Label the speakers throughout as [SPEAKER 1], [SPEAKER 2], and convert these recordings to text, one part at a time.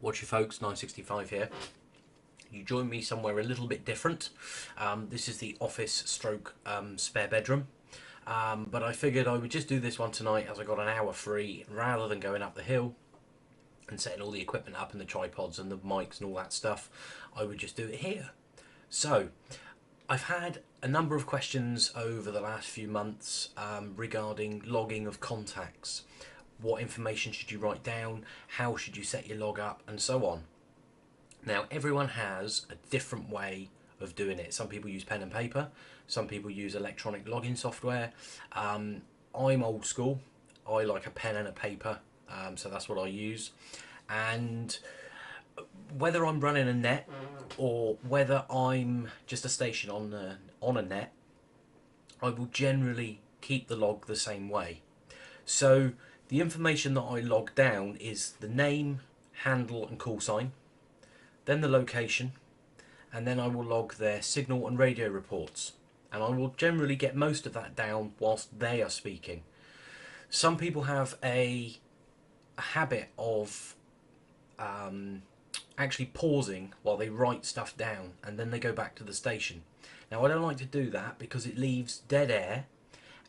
[SPEAKER 1] Watch your folks, 965 here. You join me somewhere a little bit different. This is the office stroke spare bedroom. But I figured I would just do this one tonight as I got an hour free rather than going up the hill and setting all the equipment up and the tripods and the mics and all that stuff. I would just do it here. So I've had a number of questions over the last few months regarding logging of contacts. What information should you write down? How should you set your log up? And so on. Now, everyone has a different way of doing it. Some people use pen and paper. Some people use electronic login software. I'm old school. I like a pen and a paper, so that's what I use. And whether I'm running a net or whether I'm just a station on a net, I will generally keep the log the same way. So the information that I log down is the name, handle and call sign, then the location, and then I will log their signal and radio reports. And I will generally get most of that down whilst they are speaking. Some people have a habit of actually pausing while they write stuff down and then they go back to the station. Now, I don't like to do that because it leaves dead air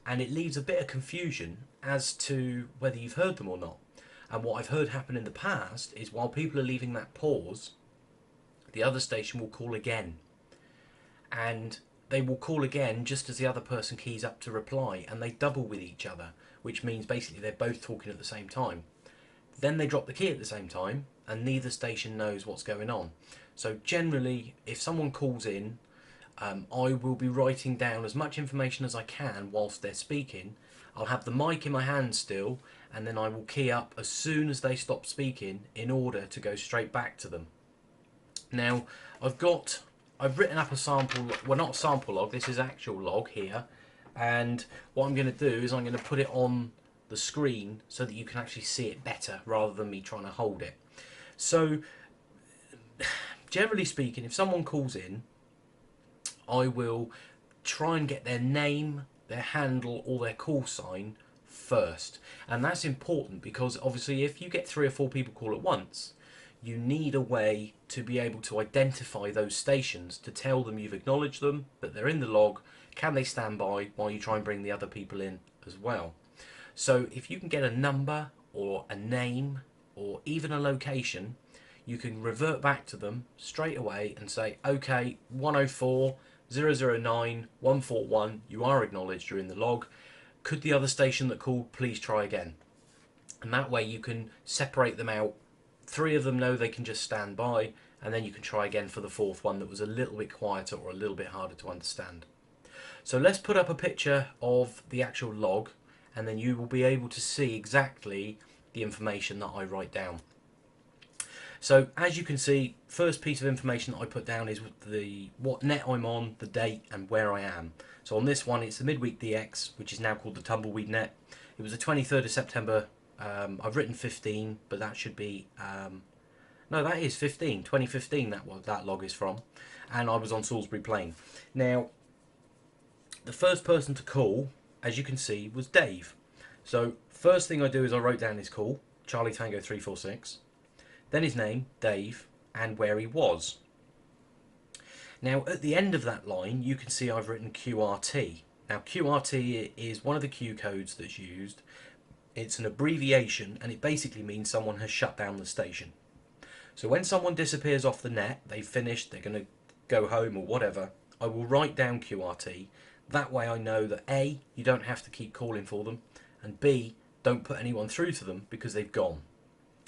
[SPEAKER 1] and it leaves a bit of confusion as to whether you've heard them or not. And what I've heard happen in the past is while people are leaving that pause, the other station will call again. And they will call again just as the other person keys up to reply, and they double with each other, which means basically they're both talking at the same time. Then they drop the key at the same time, and neither station knows what's going on. So generally, if someone calls in, I will be writing down as much information as I can whilst they're speaking. I'll have the mic in my hand still, and then I will key up as soon as they stop speaking in order to go straight back to them. Now, I've written up a sample, well, not a sample log, this is actual log here, and what I'm going to do is I'm going to put it on the screen so that you can actually see it better rather than me trying to hold it. So generally speaking, if someone calls in, I will try and get their name, their handle or their call sign first. And that's important because obviously if you get 3 or 4 people call at once, you need a way to be able to identify those stations, to tell them you've acknowledged them, that they're in the log, can they stand by while you try and bring the other people in as well. So if you can get a number or a name or even a location, you can revert back to them straight away and say, okay, 104 009 141, you are acknowledged, you're in the log. Could the other station that called please try again? And that way you can separate them out. 3 of them know they can just stand by, and then you can try again for the 4th one that was a little bit quieter or a little bit harder to understand. So let's put up a picture of the actual log, and then you will be able to see exactly the information that I write down. So as you can see, first piece of information that I put down is what net I'm on, the date and where I am. So on this one it's the Midweek DX, which is now called the Tumbleweed Net. It was the 23rd of September. I've written 15, but that should be no, that is 15, 2015 that log is from, and I was on Salisbury Plain. Now the first person to call, as you can see, was Dave. So first thing I do is I wrote down his call, Charlie Tango 346, then his name, Dave, and where he was. Now at the end of that line you can see I've written QRT. Now QRT is one of the Q codes that's used. It's an abbreviation and it basically means someone has shut down the station. So when someone disappears off the net, they've finished, they're going to go home or whatever, I will write down QRT. That way I know that A, you don't have to keep calling for them, and B, don't put anyone through to them because they've gone.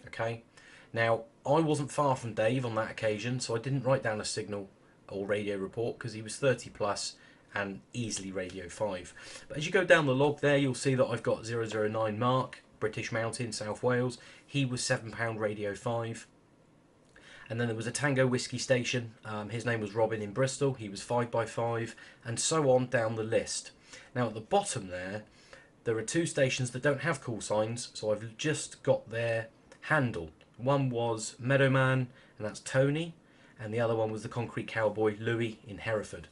[SPEAKER 1] Okay? Now, I wasn't far from Dave on that occasion, so I didn't write down a signal or radio report because he was 30 plus and easily Radio 5. But as you go down the log there, you'll see that I've got 009 Mark, British Mountain, South Wales. He was £7 Radio 5. And then there was a Tango Whiskey station. His name was Robin in Bristol. He was 5x5, and so on down the list. Now at the bottom there are 2 stations that don't have call signs, so I've just got their handle. One was Meadowman, and that's Tony, and the other one was the Concrete Cowboy, Louis in Hereford.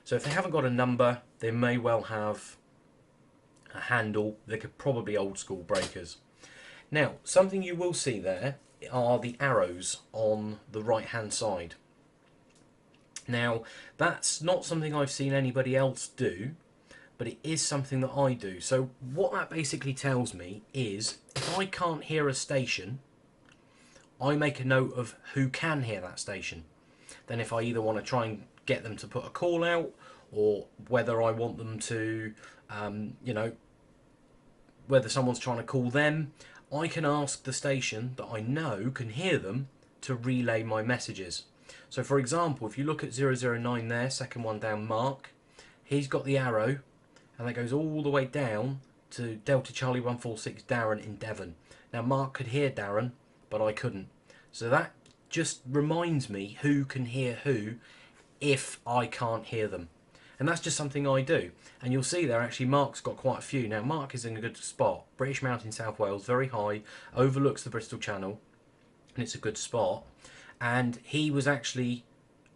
[SPEAKER 1] So if they haven't got a number, they may well have a handle. They could probably old school breakers. Now, something you will see there are the arrows on the right hand side. Now, that's not something I've seen anybody else do, but it is something that I do. So what that basically tells me is if I can't hear a station, I make a note of who can hear that station. Then if I either want to try and get them to put a call out, or whether I want them to, you know, whether someone's trying to call them, I can ask the station that I know can hear them to relay my messages. So for example, if you look at 009 there, second one down, Mark, he's got the arrow and that goes all the way down to Delta Charlie 146 Darren in Devon. Now Mark could hear Darren, but I couldn't. So that just reminds me who can hear who if I can't hear them. And that's just something I do. And you'll see there actually Mark's got quite a few. Now Mark is in a good spot. British Mountain, South Wales, very high, overlooks the Bristol Channel, and it's a good spot. And he was actually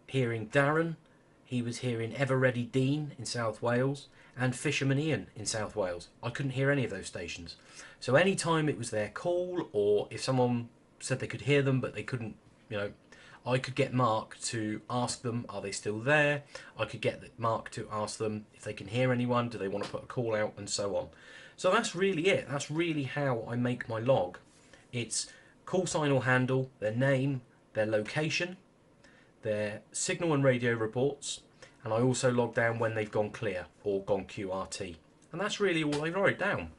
[SPEAKER 1] hearing Darren, he was hearing Ever Ready Dean in South Wales, and Fisherman Ian in South Wales. I couldn't hear any of those stations. So any time it was their call, or if someone said they could hear them but they couldn't, you know, I could get Mark to ask them, are they still there? I could get Mark to ask them if they can hear anyone, do they want to put a call out, and so on. So that's really it. That's really how I make my log. It's call sign or handle, their name, their location, their signal and radio reports, and I also log down when they've gone clear or gone QRT. And that's really all I write down.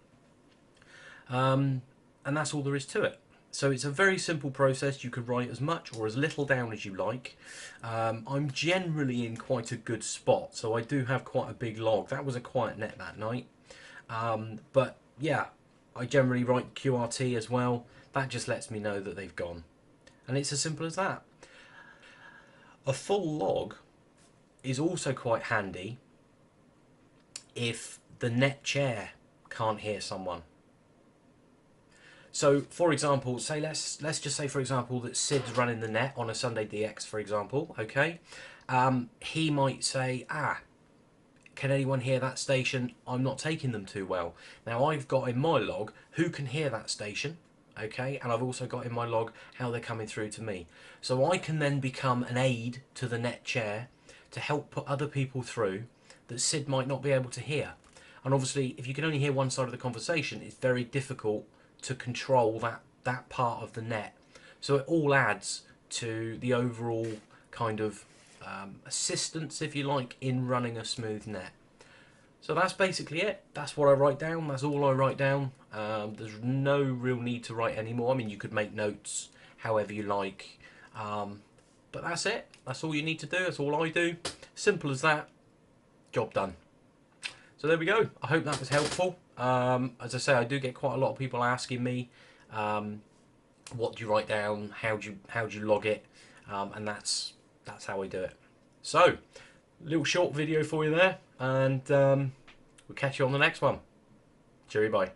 [SPEAKER 1] And that's all there is to it. So it's a very simple process. You could write as much or as little down as you like. I'm generally in quite a good spot, so I do have quite a big log. That was a quiet net that night. But yeah, I generally write QRT as well. That just lets me know that they've gone. And it's as simple as that. A full log is also quite handy if the net chair can't hear someone. So, for example, say let's just say, for example, that Sid's running the net on a Sunday DX, for example. Okay, he might say, can anyone hear that station? I'm not taking them too well. Now I've got in my log who can hear that station. Okay, and I've also got in my log how they're coming through to me. So I can then become an aid to the net chair to help put other people through that Sid might not be able to hear. And obviously, if you can only hear one side of the conversation, it's very difficult to control that part of the net. So it all adds to the overall kind of assistance, if you like, in running a smooth net. So that's basically it. That's what I write down. That's all I write down. There's no real need to write any more. I mean, you could make notes however you like. But that's it. That's all you need to do. That's all I do. Simple as that. Job done. So there we go. I hope that was helpful. As I say, I do get quite a lot of people asking me, what do you write down? How do you log it? And that's how I do it. So, little short video for you there, and we'll catch you on the next one. Cheerio, bye.